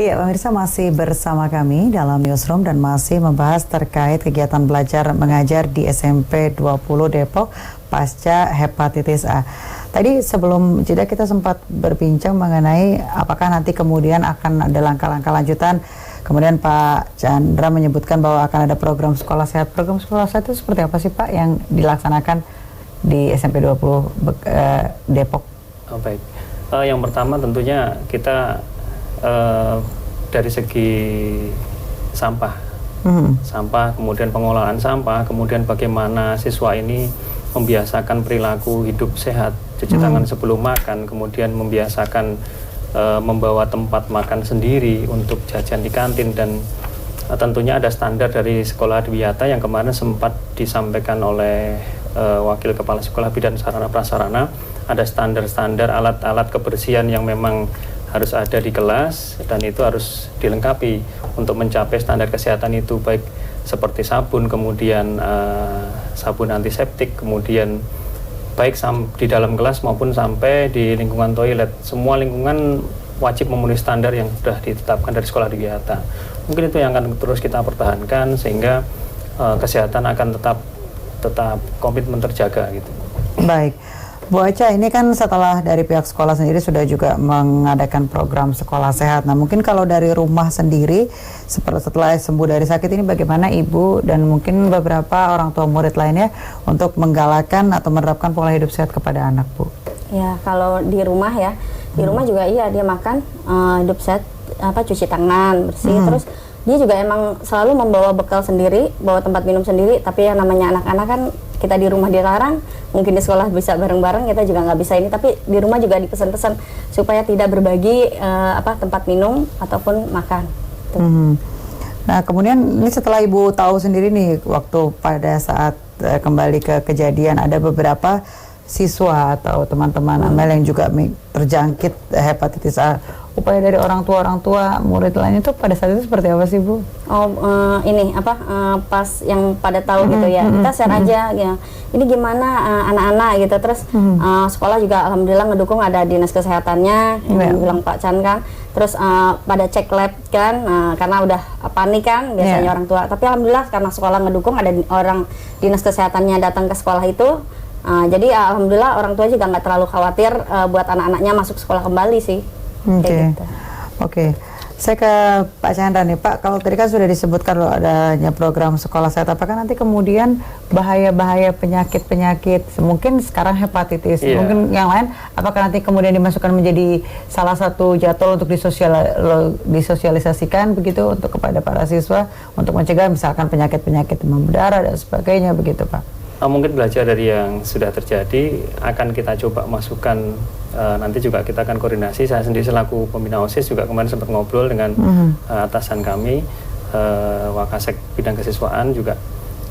Ya, pemirsa masih bersama kami dalam Newsroom dan masih membahas terkait kegiatan belajar mengajar di SMP 20 Depok pasca hepatitis A. Tadi sebelum jeda kita sempat berbincang mengenai apakah nanti kemudian akan ada langkah-langkah lanjutan. Kemudian Pak Chandra menyebutkan bahwa akan ada program sekolah sehat. Program sekolah sehat itu seperti apa sih Pak yang dilaksanakan di SMP 20 Depok? Oh, baik. Yang pertama tentunya kita dari segi sampah, sampah, kemudian pengelolaan sampah, kemudian bagaimana siswa ini membiasakan perilaku hidup sehat, cuci tangan sebelum makan, kemudian membiasakan membawa tempat makan sendiri untuk jajan di kantin, dan tentunya ada standar dari sekolah Dwiata yang kemarin sempat disampaikan oleh Wakil Kepala Sekolah Bidan Sarana Prasarana. Ada standar-standar alat-alat kebersihan yang memang harus ada di kelas, dan itu harus dilengkapi untuk mencapai standar kesehatan itu, baik seperti sabun, kemudian sabun antiseptik, kemudian baik di dalam kelas maupun sampai di lingkungan toilet. Semua lingkungan wajib memenuhi standar yang sudah ditetapkan dari sekolah Dwiata. Mungkin itu yang akan terus kita pertahankan sehingga kesehatan akan tetap komitmen terjaga gitu. Baik. Bu Aca, ini kan setelah dari pihak sekolah sendiri sudah juga mengadakan program sekolah sehat. Nah, mungkin kalau dari rumah sendiri, setelah sembuh dari sakit ini, bagaimana Ibu dan mungkin beberapa orang tua murid lainnya untuk menggalakkan atau menerapkan pola hidup sehat kepada anak, Bu? Ya, kalau di rumah ya, di rumah juga iya dia makan hidup sehat, cuci tangan bersih, terus dia juga emang selalu membawa bekal sendiri, bawa tempat minum sendiri. Tapi yang namanya anak-anak kan kita di rumah dilarang, mungkin di sekolah bisa bareng-bareng, kita juga nggak bisa ini. Tapi di rumah juga dipesan-pesan supaya tidak berbagi tempat minum ataupun makan. Nah, kemudian ini setelah Ibu tahu sendiri nih, waktu pada saat kembali ke kejadian ada beberapa siswa atau teman-teman Amel yang juga terjangkit hepatitis A. Upaya dari orang tua murid lain itu pada saat itu seperti apa sih, Bu? Pas yang pada tahu gitu ya, kita share aja ya. Ini gimana anak-anak gitu. Terus sekolah juga alhamdulillah ngedukung, ada dinas kesehatannya yang bilang Pak Chan kan. Terus pada cek lab kan, karena udah panik kan biasanya orang tua. Tapi alhamdulillah karena sekolah ngedukung, ada orang dinas kesehatannya datang ke sekolah itu. Jadi alhamdulillah orang tua juga nggak terlalu khawatir buat anak-anaknya masuk sekolah kembali sih. Oke. Saya ke Pak Chandra nih, Pak. Kalau tadi kan sudah disebutkan loh adanya program sekolah sehat, apakah nanti kemudian bahaya-bahaya penyakit-penyakit, mungkin sekarang hepatitis, mungkin yang lain, apakah nanti kemudian dimasukkan menjadi salah satu jadwal untuk disosialisasikan begitu untuk kepada para siswa untuk mencegah misalkan penyakit-penyakit demam berdarah dan sebagainya begitu, Pak? Mungkin belajar dari yang sudah terjadi, akan kita coba masukkan, nanti juga kita akan koordinasi. Saya sendiri selaku pembina OSIS juga kemarin sempat ngobrol dengan atasan kami, Wakasek Bidang Kesiswaan juga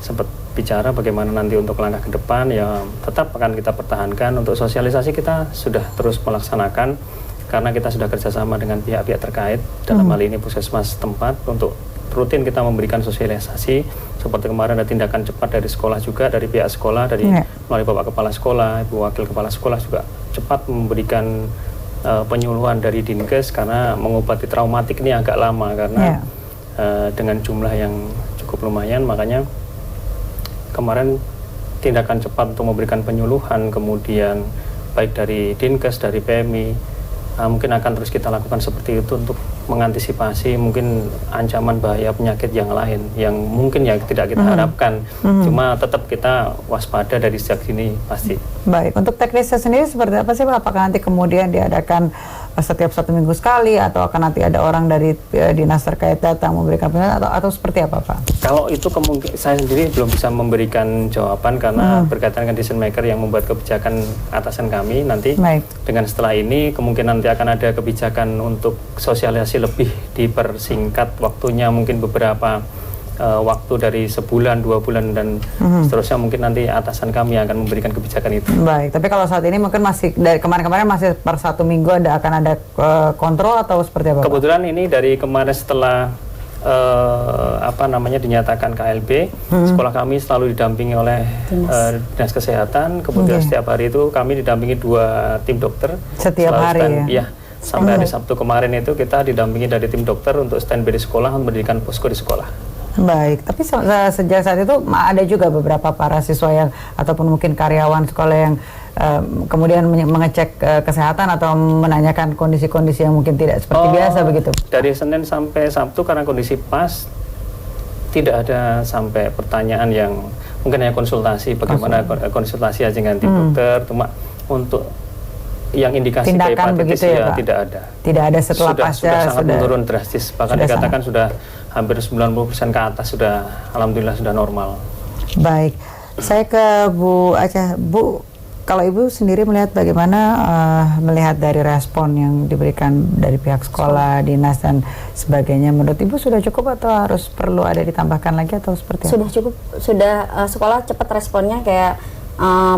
sempat bicara bagaimana nanti untuk langkah ke depan. Ya tetap akan kita pertahankan. Untuk sosialisasi kita sudah terus melaksanakan karena kita sudah kerjasama dengan pihak-pihak terkait, dalam hal ini puskesmas tempat, untuk rutin kita memberikan sosialisasi. Seperti kemarin ada tindakan cepat dari sekolah juga, dari pihak sekolah, dari melalui Bapak Kepala Sekolah, Ibu Wakil Kepala Sekolah juga cepat memberikan penyuluhan dari Dinkes, karena mengobati traumatik ini agak lama karena dengan jumlah yang cukup lumayan. Makanya kemarin tindakan cepat untuk memberikan penyuluhan, kemudian baik dari Dinkes, dari PMI, mungkin akan terus kita lakukan seperti itu untuk mengantisipasi mungkin ancaman bahaya penyakit yang lain yang mungkin ya tidak kita harapkan. Cuma tetap kita waspada dari sejak dini pasti. Baik, untuk teknisnya sendiri seperti apa sih Pak? Apakah nanti kemudian diadakan setiap 1 minggu sekali, atau akan nanti ada orang dari dinas terkait datang memberikan penjelasan, atau seperti apa Pak? Kalau itu kemungkinan saya sendiri belum bisa memberikan jawaban karena berkaitan dengan decision maker yang membuat kebijakan atasan kami. Nanti dengan setelah ini kemungkinan nanti akan ada kebijakan untuk sosialisasi lebih dipersingkat waktunya, mungkin beberapa waktu dari sebulan, 2 bulan dan seterusnya. Mungkin nanti atasan kami akan memberikan kebijakan itu. Baik, tapi kalau saat ini mungkin masih dari kemarin-kemarin masih per 1 minggu akan ada kontrol atau seperti apa? Kebetulan ini dari kemarin setelah dinyatakan KLB, sekolah kami selalu didampingi oleh dinas kesehatan. Kemudian setiap hari itu kami didampingi 2 tim dokter setiap hari ya. Sampai hari Sabtu kemarin itu kita didampingi dari tim dokter untuk standby di sekolah untuk mendirikan posko di sekolah. Baik, tapi sejak saat itu ada juga beberapa para siswa yang ataupun mungkin karyawan sekolah yang kemudian mengecek kesehatan atau menanyakan kondisi-kondisi yang mungkin tidak seperti biasa begitu. Dari Senin sampai Sabtu karena kondisi pas, tidak ada sampai pertanyaan yang mungkin hanya konsultasi, bagaimana konsultasi aja dengan tim dokter, cuma untuk yang indikasi tindakan hepatitis begitu ya, Pak? tidak ada. Tidak ada setelah pasca sudah sangat menurun drastis, bahkan dikatakan sudah hampir 90% ke atas, sudah alhamdulillah sudah normal. Baik, saya ke Bu Aca. Bu, kalau Ibu sendiri melihat bagaimana melihat dari respon yang diberikan dari pihak sekolah, dinas dan sebagainya, menurut Ibu sudah cukup atau harus perlu ada ditambahkan lagi atau seperti apa? Sudah cukup, sudah sekolah cepat responnya, kayak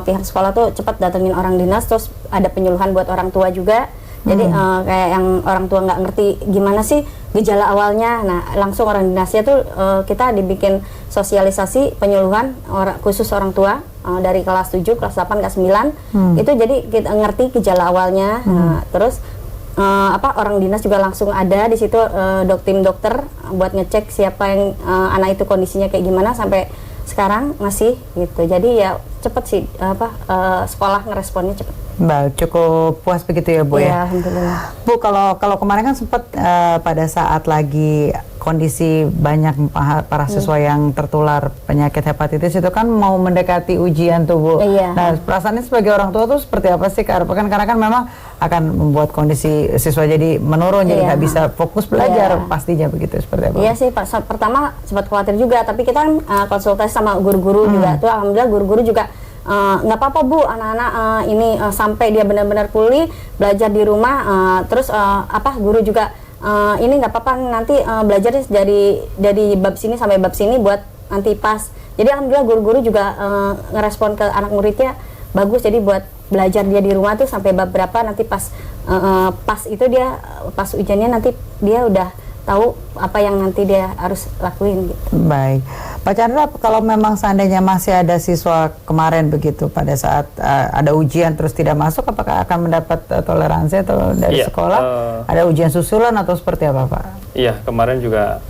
pihak sekolah tuh cepat datengin orang dinas, terus ada penyuluhan buat orang tua juga. Jadi kayak yang orang tua nggak ngerti gimana sih gejala awalnya, nah langsung orang dinasnya tuh kita dibikin sosialisasi penyuluhan khusus orang tua dari kelas 7, kelas 8, kelas 9 itu, jadi kita ngerti gejala awalnya. Nah, terus orang dinas juga langsung ada di situ, tim dokter buat ngecek siapa yang anak itu kondisinya kayak gimana, sampai sekarang masih gitu. Jadi ya cepet sih sekolah ngeresponnya cepet. Baik, cukup puas begitu ya Bu ya? Alhamdulillah. Bu, kalau kemarin kan sempat pada saat lagi kondisi banyak para siswa yang tertular penyakit hepatitis itu kan mau mendekati ujian tuh Bu. Iya. Nah, perasaannya sebagai orang tua tuh seperti apa sih? Karena kan memang akan membuat kondisi siswa jadi menurun, jadi nggak bisa fokus belajar pastinya begitu, seperti apa? Iya sih, pertama sempat khawatir juga, tapi kita kan konsultasi sama guru-guru juga tuh, alhamdulillah guru-guru juga nggak apa-apa Bu, anak-anak ini sampai dia benar-benar pulih belajar di rumah, terus guru juga ini nggak apa-apa, nanti belajar dari bab sini sampai bab sini buat nanti pas. Jadi alhamdulillah guru-guru juga ngerespon ke anak muridnya bagus, jadi buat belajar dia di rumah tuh sampai bab berapa, nanti pas itu dia pas ujiannya nanti dia udah tahu apa yang nanti dia harus lakuin gitu. Baik, Pak Chandra, kalau memang seandainya masih ada siswa kemarin begitu pada saat ada ujian terus tidak masuk, apakah akan mendapat toleransi atau dari sekolah ada ujian susulan atau seperti apa Pak? Iya, kemarin juga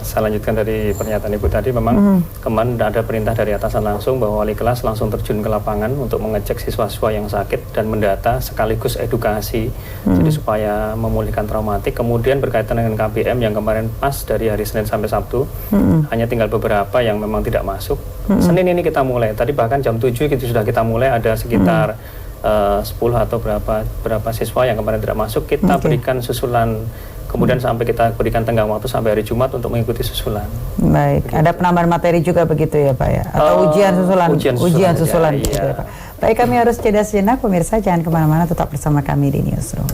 saya lanjutkan dari pernyataan Ibu tadi, memang kemarin ada perintah dari atasan langsung bahwa wali kelas langsung terjun ke lapangan untuk mengecek siswa-siswa yang sakit dan mendata sekaligus edukasi, jadi supaya memulihkan traumatik. Kemudian berkaitan dengan KBM yang kemarin pas dari hari Senin sampai Sabtu, hanya tinggal beberapa yang memang tidak masuk. Senin ini kita mulai, tadi bahkan jam 7 gitu sudah kita mulai, ada sekitar 10 atau berapa siswa yang kemarin tidak masuk, kita berikan susulan. Kemudian sampai kita berikan tenggang waktu sampai hari Jumat untuk mengikuti susulan. Baik, begitu. Ada penambahan materi juga begitu ya Pak ya? Atau ujian susulan? Ujian susulan begitu ya Pak. Baik, kami harus jeda sejenak, pemirsa jangan kemana-mana, tetap bersama kami di Newsroom.